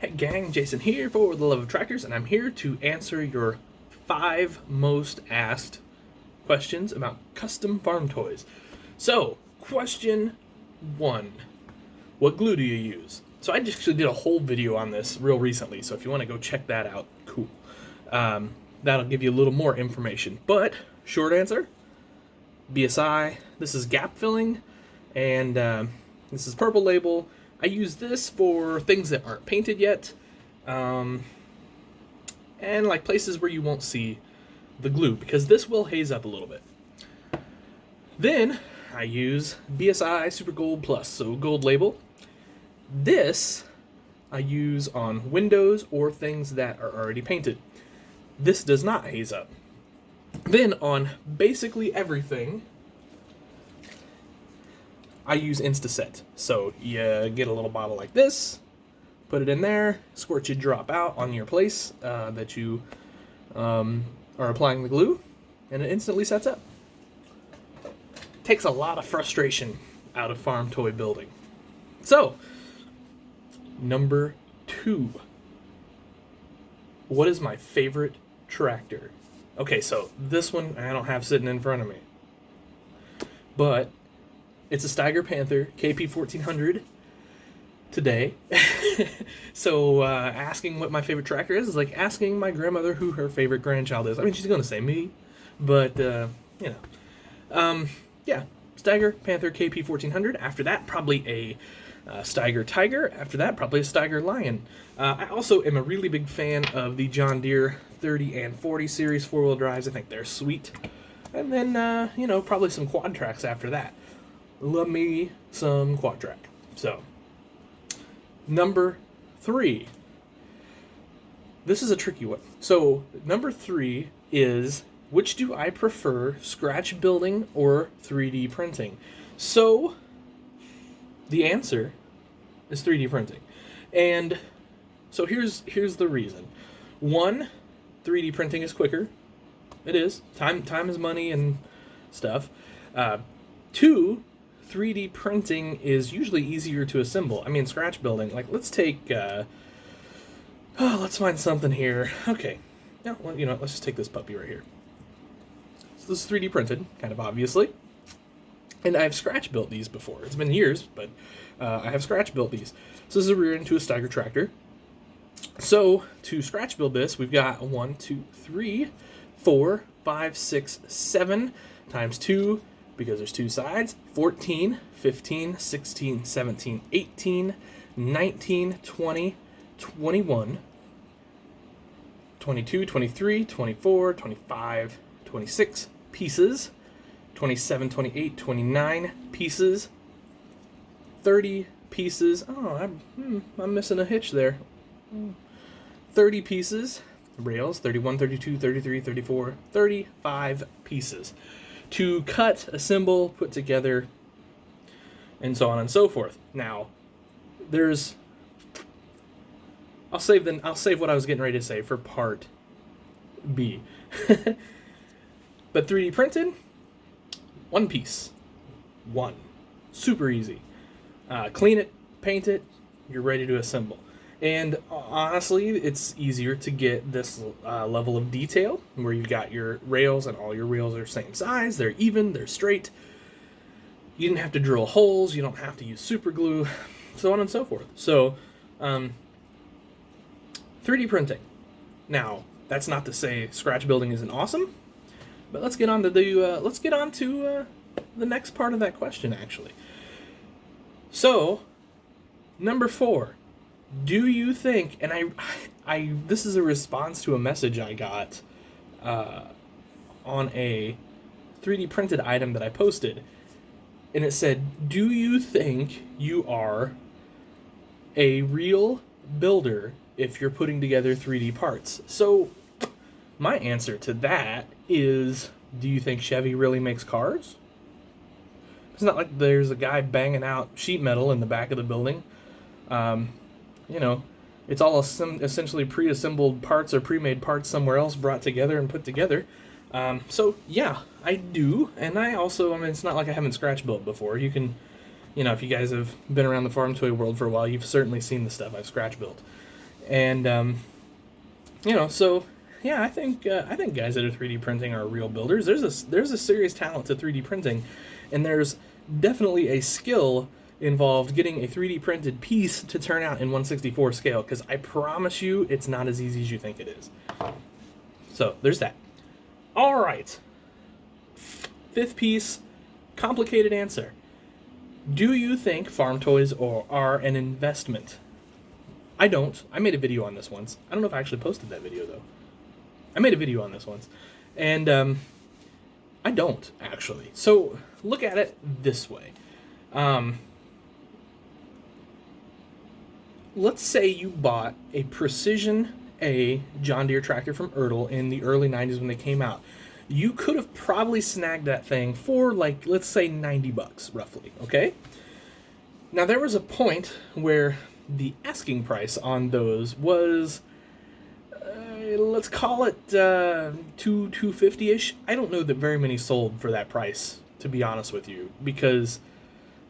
Hey gang, Jason here for The Love of Tractors, and I'm here to answer your 5 most asked questions about custom farm toys. So, question 1. What glue do you use? So I just actually did a whole video on this real recently, so if you want to go check that out, cool. That'll give you a little more information. But, short answer, BSI. This is gap filling, and this is purple label. I use this for things that aren't painted yet, and like places where you won't see the glue, because this will haze up a little bit. Then I use BSI Super Gold Plus, so gold label. This I use on windows or things that are already painted. This does not haze up. Then on basically everything, I use Instaset. So you get a little bottle like this, put it in there, squirt your drop out on your place that you are applying the glue, and it instantly sets up. Takes a lot of frustration out of farm toy building. So, number 2. What is my favorite tractor? Okay, so this one I don't have sitting in front of me, but it's a Steiger Panther KP 1400 today. So asking what my favorite tractor is like asking my grandmother who her favorite grandchild is. I mean, she's going to say me, but, yeah, Steiger Panther KP 1400. After that, probably a Steiger Tiger. After that, probably a Steiger Lion. I also am a really big fan of the John Deere 30 and 40 series 4-wheel drives. I think they're sweet. And then, probably some quad tracks after that. Love me some quad track. So, number 3. This is a tricky one. So, number 3 is, which do I prefer, scratch building or 3D printing? So, the answer is 3D printing. And so here's the reason. 1, 3D printing is quicker. It is. Time is money and stuff. 2, 3D printing is usually easier to assemble. I mean, scratch building, like, let's take, let's find something here. Okay. Yeah, well, let's just take this puppy right here. So this is 3D printed, kind of obviously. And I've scratch built these before. It's been years, but I have scratch built these. So this is a rear end to a Steiger tractor. So to scratch build this, we've got 1, 2, 3, 4, 5, 6, 7 times 2, because there's 2 sides, 14, 15, 16, 17, 18, 19, 20, 21, 22, 23, 24, 25, 26 pieces, 27, 28, 29 pieces, 30 pieces. Oh, I'm missing a hitch there. 30 pieces, rails, 31, 32, 33, 34, 35 pieces to cut, assemble, put together, and so on and so forth. Now, I'll save what I was getting ready to say for part B. But 3D printed, 1 piece. 1. Super easy. Clean it, paint it, you're ready to assemble. And honestly, it's easier to get this level of detail where you've got your rails and all your rails are same size, they're even, they're straight. You didn't have to drill holes, you don't have to use super glue, so on and so forth. So, 3D printing. Now, that's not to say scratch building isn't awesome, but let's get on to the next part of that question, actually. So, number 4. Do you think, and I this is a response to a message I got on a 3D printed item that I posted, and it said, do you think you are a real builder if you're putting together 3D parts? So, my answer to that is, do you think Chevy really makes cars? It's not like there's a guy banging out sheet metal in the back of the building. It's all essentially pre-assembled parts or pre-made parts somewhere else brought together and put together. So, yeah, I do. And I also, it's not like I haven't scratch built before. You can, if you guys have been around the farm toy world for a while, you've certainly seen the stuff I've scratch built. And so yeah, I think guys that are 3D printing are real builders. There's a serious talent to 3D printing, and there's definitely a skill involved getting a 3D printed piece to turn out in 1/64 scale, because I promise you it's not as easy as you think it is. So there's that. All right, fifth piece, complicated answer. Do you think farm toys are an investment? I don't. I made a video on this once. I don't know if I actually posted that video, though. I made a video on this once. And I don't, actually. So look at it this way. Let's say you bought a Precision A John Deere tractor from Ertl in the early 90s when they came out. You could have probably snagged that thing for, like, let's say $90, roughly, okay? Now, there was a point where the asking price on those was, let's call it $250-ish. I don't know that very many sold for that price, to be honest with you, because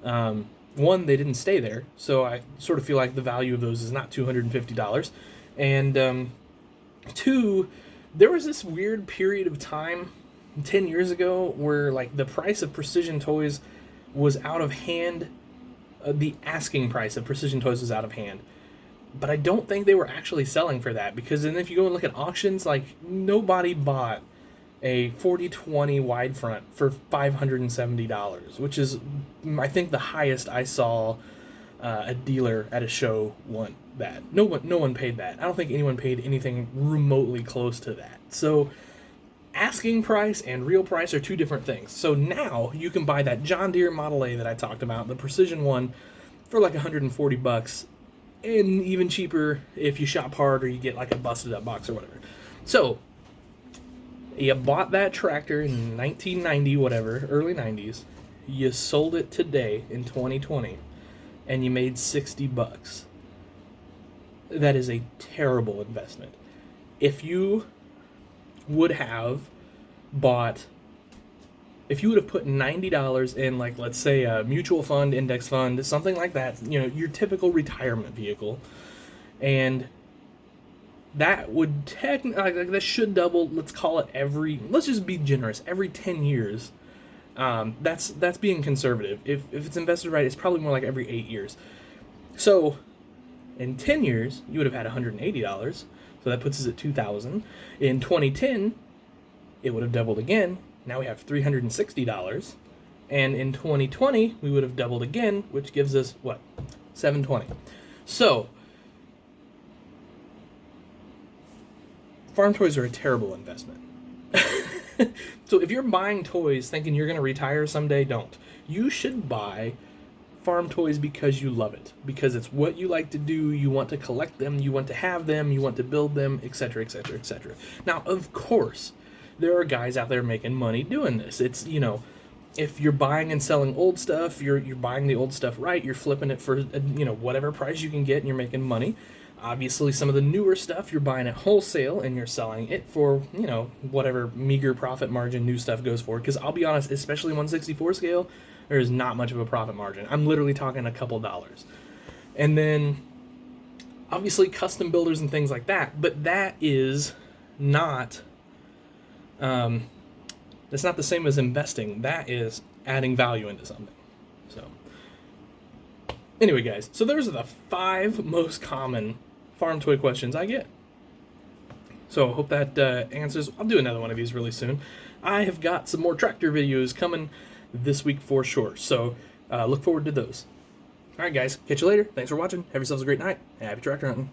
one, they didn't stay there, so I sort of feel like the value of those is not $250, and two, there was this weird period of time 10 years ago where, like, the price of Precision toys was out of hand. The asking price of Precision toys was out of hand, but I don't think they were actually selling for that, because then if you go and look at auctions, like, nobody bought a 40/20 wide front for $570, which is, I think, the highest I saw a dealer at a show want that. No one paid that. I don't think anyone paid anything remotely close to that. So asking price and real price are two different things. So now you can buy that John Deere Model A that I talked about, the Precision one, for like $140, and even cheaper if you shop hard or you get like a busted up box or whatever. So you bought that tractor in 1990, whatever, early 90s. You sold it today in 2020, and you made $60. That is a terrible investment. If you would have put $90 in, like, let's say a mutual fund, index fund, something like that, your typical retirement vehicle, and that would technically, that should double, let's call it let's just be generous, every 10 years. That's being conservative. If it's invested right, it's probably more like every 8 years. So in 10 years, you would have had $180. So that puts us at $2,000. In 2010, it would have doubled again. Now we have $360. And in 2020, we would have doubled again, which gives us, what, $720. So farm toys are a terrible investment. So if you're buying toys thinking you're going to retire someday, don't. You should buy farm toys because you love it, because it's what you like to do, you want to collect them, you want to have them, you want to build them, etc., etc., etc. Now, of course, there are guys out there making money doing this. It's, if you're buying and selling old stuff, you're buying the old stuff right, you're flipping it for, whatever price you can get, and you're making money. Obviously, some of the newer stuff, you're buying it wholesale, and you're selling it for, whatever meager profit margin new stuff goes for. Because I'll be honest, especially 1/64 scale, there is not much of a profit margin. I'm literally talking a couple dollars. And then, obviously, custom builders and things like that. But that is not, that's not the same as investing. That is adding value into something. So, anyway, guys, so those are the 5 most common farm toy questions I get. So I hope that answers. I'll do another one of these really soon. I have got some more tractor videos coming this week for sure. So look forward to those. All right, guys. Catch you later. Thanks for watching. Have yourselves a great night. Happy tractor hunting.